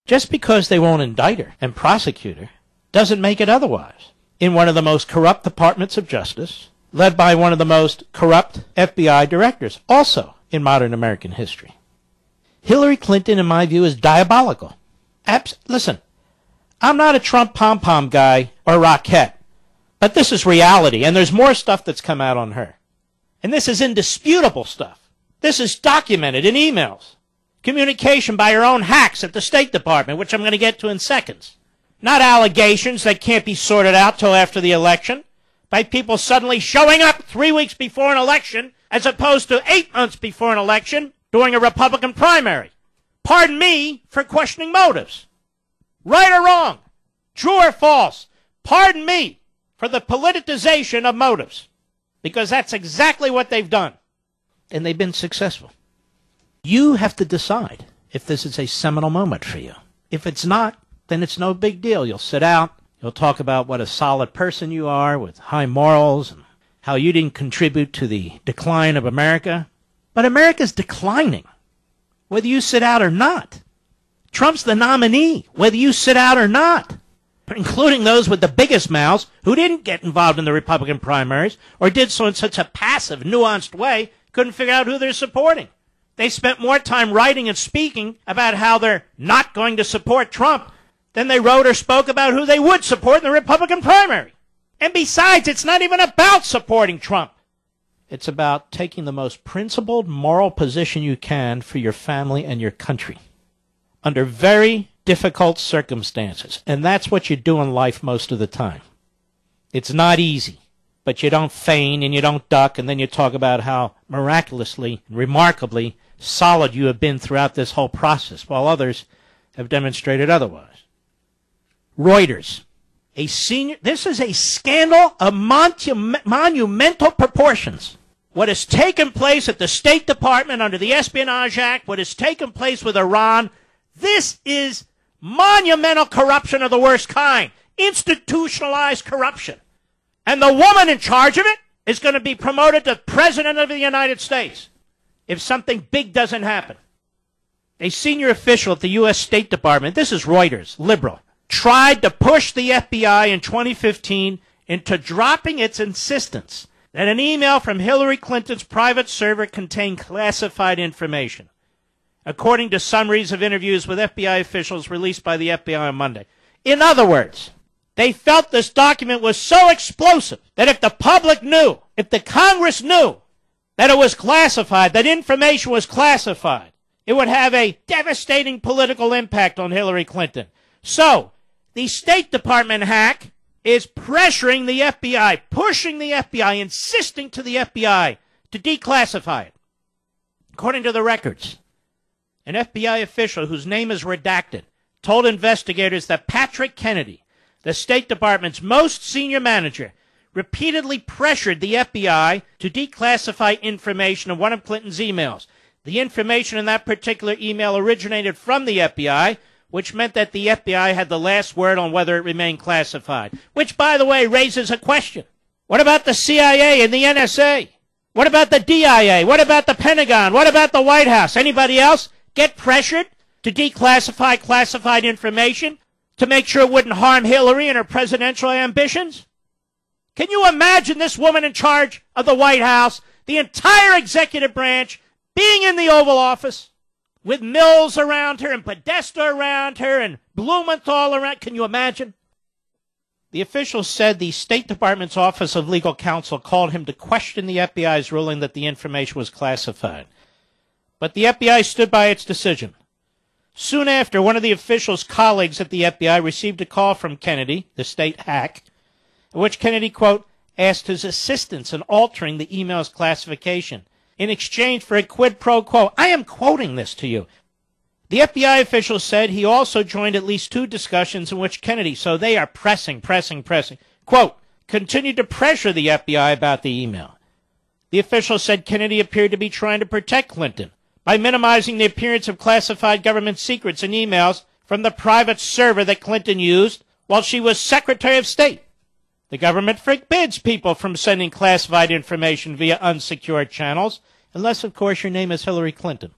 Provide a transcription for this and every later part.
Just because they won't indict her and prosecute her doesn't make it otherwise. In one of the most corrupt departments of justice, led by one of the most corrupt FBI directors, also in modern American history. Hillary Clinton, in my view, is diabolical. Listen, I'm not a Trump pom-pom guy or Rockette, but this is reality, and there's more stuff that's come out on her. And this is indisputable stuff. This is documented in emails. Communication by her own hacks at the State Department, which I'm going to get to in seconds. Not allegations that can't be sorted out till after the election, by people suddenly showing up 3 weeks before an election, as opposed to 8 months before an election during a Republican primary. Pardon me for questioning motives. Right or wrong, true or false, pardon me for the politicization of motives, because that's exactly what they've done, and they've been successful. You have to decide if this is a seminal moment for you. If it's not, then it's no big deal. You'll sit out, you'll talk about what a solid person you are with high morals and how you didn't contribute to the decline of America. But America's declining, whether you sit out or not. Trump's the nominee, whether you sit out or not, including those with the biggest mouths who didn't get involved in the Republican primaries or did so in such a passive, nuanced way, couldn't figure out who they're supporting. They spent more time writing and speaking about how they're not going to support Trump than they wrote or spoke about who they would support in the Republican primary. And besides, it's not even about supporting Trump. It's about taking the most principled moral position you can for your family and your country under very difficult circumstances. And that's what you do in life most of the time. It's not easy, but you don't feign and you don't duck, and then you talk about how miraculously and remarkably solid you have been throughout this whole process, while others have demonstrated otherwise. Reuters. This is a scandal of monumental proportions. What has taken place at the State Department under the Espionage Act, what has taken place with Iran, this is monumental corruption of the worst kind. Institutionalized corruption. And the woman in charge of it is going to be promoted to President of the United States if something big doesn't happen. A senior official at the U.S. State Department, this is Reuters, liberal, tried to push the FBI in 2015 into dropping its insistence that an email from Hillary Clinton's private server contained classified information, according to summaries of interviews with FBI officials released by the FBI on Monday. In other words, they felt this document was so explosive that if the public knew, if the Congress knew that it was classified, that information was classified, it would have a devastating political impact on Hillary Clinton. So, the State Department hack is pressuring the FBI, pushing the FBI, insisting to the FBI to declassify it. According to the records, an FBI official whose name is redacted told investigators that Patrick Kennedy, the State Department's most senior manager, repeatedly pressured the FBI to declassify information in one of Clinton's emails. The information in that particular email originated from the FBI, which meant that the FBI had the last word on whether it remained classified. Which, by the way, raises a question. What about the CIA and the NSA? What about the DIA? What about the Pentagon? What about the White House? Anybody else get pressured to declassify classified information to make sure it wouldn't harm Hillary and her presidential ambitions? Can you imagine this woman in charge of the White House, the entire executive branch, being in the Oval Office with Mills around her and Podesta around her and Blumenthal around? Can you imagine? The officials said the State Department's Office of Legal Counsel called him to question the FBI's ruling that the information was classified. But the FBI stood by its decision. Soon after, one of the officials' colleagues at the FBI received a call from Kennedy, the state hack, in which Kennedy, quote, asked his assistance in altering the email's classification in exchange for a quid pro quo. I am quoting this to you. The FBI official said he also joined at least 2 discussions in which Kennedy, so they are pressing, quote, continued to pressure the FBI about the email. The official said Kennedy appeared to be trying to protect Clinton by minimizing the appearance of classified government secrets in emails from the private server that Clinton used while she was Secretary of State. The government forbids people from sending classified information via unsecured channels, unless, of course, your name is Hillary Clinton.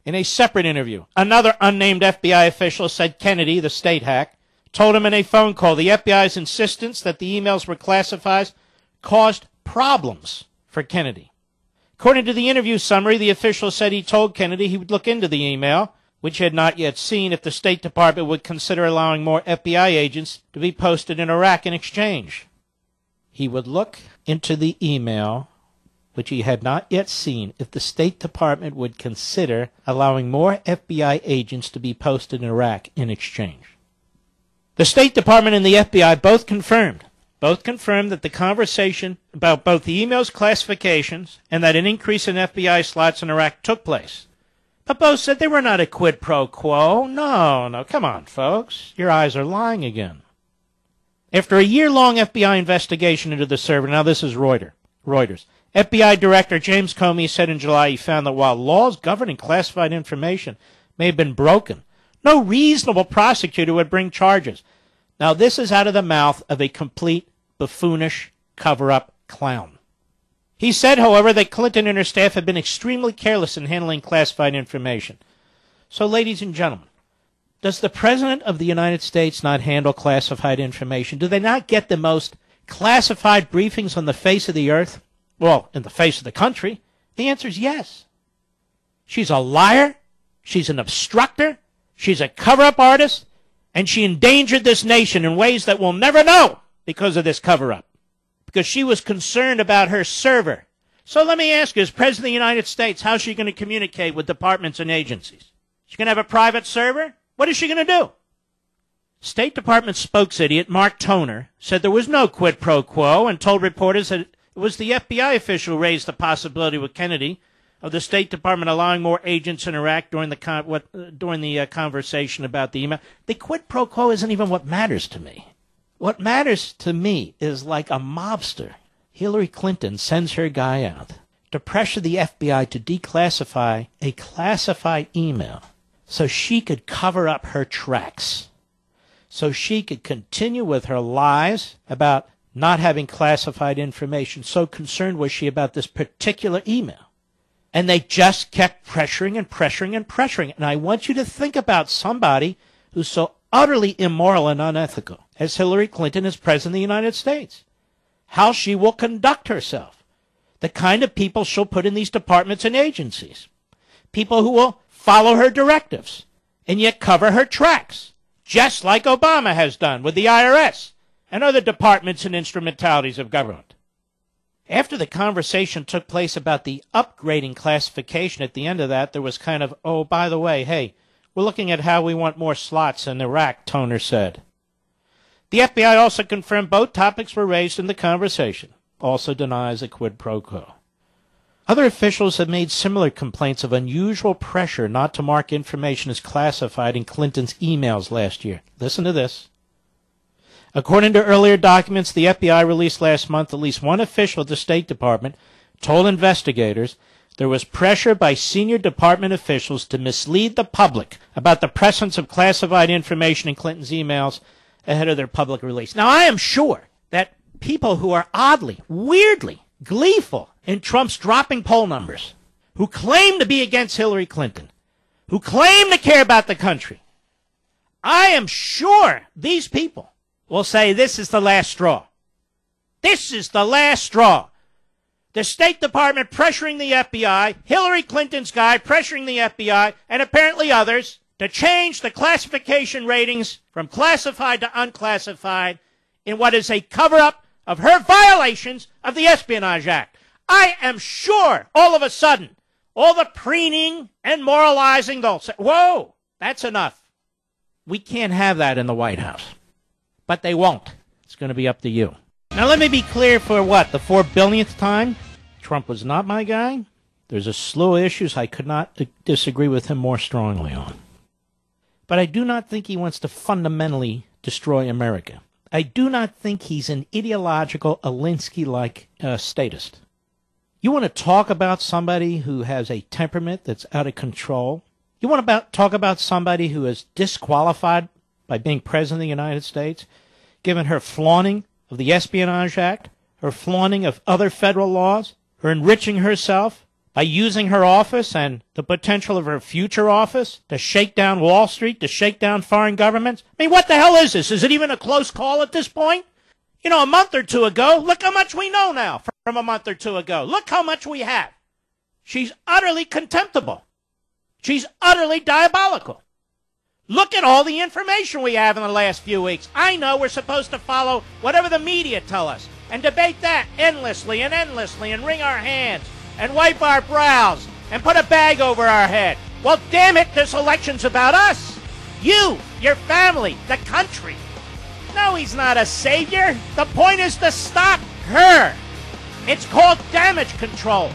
In a separate interview, another unnamed FBI official said Kennedy, the state hack, told him in a phone call the FBI's insistence that the emails were classified caused problems for Kennedy. According to the interview summary, the official said he told Kennedy he would look into the email, which he had not yet seen, if the State Department would consider allowing more FBI agents to be posted in Iraq in exchange. He would look into the email, which he had not yet seen, if the State Department would consider allowing more FBI agents to be posted in Iraq in exchange. The State Department and the FBI both confirmed that the conversation about both the email's classifications and that an increase in FBI slots in Iraq took place. But both said they were not a quid pro quo. No, come on, folks. Your eyes are lying again. After a year-long FBI investigation into the server, now this is Reuters, FBI Director James Comey said in July he found that while laws governing classified information may have been broken, no reasonable prosecutor would bring charges. Now this is out of the mouth of a complete buffoonish cover-up clown. He said, however, that Clinton and her staff had been extremely careless in handling classified information. So, ladies and gentlemen, does the President of the United States not handle classified information? Do they not get the most classified briefings on the face of the earth? Well, in the face of the country? The answer is yes. She's a liar. She's an obstructor. She's a cover-up artist. And she endangered this nation in ways that we'll never know because of this cover-up. Because she was concerned about her server. So let me ask you, as President of the United States, how's she going to communicate with departments and agencies? She's going to have a private server? What is she going to do? State Department spokesidiot Mark Toner said there was no quid pro quo and told reporters that it was the FBI official who raised the possibility with Kennedy of the State Department allowing more agents in Iraq during the conversation about the email. The quid pro quo isn't even what matters to me. What matters to me is, like a mobster, Hillary Clinton sends her guy out to pressure the FBI to declassify a classified email so she could cover up her tracks, so she could continue with her lies about not having classified information. So concerned was she about this particular email. And they just kept pressuring and pressuring and pressuring. And I want you to think about somebody who's so utterly immoral and unethical as Hillary Clinton as President of the United States. How she will conduct herself. The kind of people she'll put in these departments and agencies. People who will follow her directives and yet cover her tracks, just like Obama has done with the IRS and other departments and instrumentalities of government. After the conversation took place about the upgrading classification, at the end of that, there was kind of, oh, by the way, hey, we're looking at how we want more slots in Iraq, Toner said. The FBI also confirmed both topics were raised in the conversation, also denies a quid pro quo. Other officials have made similar complaints of unusual pressure not to mark information as classified in Clinton's emails last year. Listen to this. According to earlier documents the FBI released last month, at least one official at the State Department told investigators there was pressure by senior department officials to mislead the public about the presence of classified information in Clinton's emails ahead of their public release. Now, I am sure that people who are oddly, weirdly, gleeful in Trump's dropping poll numbers, who claim to be against Hillary Clinton, who claim to care about the country, I am sure these people will say this is the last straw. This is the last straw. The State Department pressuring the FBI, Hillary Clinton's guy pressuring the FBI, and apparently others to change the classification ratings from classified to unclassified in what is a cover-up of her violations of the Espionage Act. I am sure all of a sudden, all the preening and moralizing, they'll say, whoa, that's enough. We can't have that in the White House. But they won't. It's going to be up to you. Now let me be clear for what, the 4 billionth time? Trump was not my guy. There's a slew of issues I could not disagree with him more strongly on. But I do not think he wants to fundamentally destroy America. I do not think he's an ideological Alinsky-like statist. You want to talk about somebody who has a temperament that's out of control? You want to talk about somebody who is disqualified by being President of the United States, given her flaunting of the Espionage Act, her flaunting of other federal laws, her enriching herself by using her office and the potential of her future office to shake down Wall Street, to shake down foreign governments? I mean, what the hell is this? Is it even a close call at this point? You know, a month or two ago, look how much we know now from a month or two ago. Look how much we have. She's utterly contemptible. She's utterly diabolical. Look at all the information we have in the last few weeks. I know we're supposed to follow whatever the media tell us and debate that endlessly and wring our hands and wipe our brows and put a bag over our head. Well, damn it, this election's about us. You, your family, the country. No, he's not a savior. The point is to stop her. It's called damage control.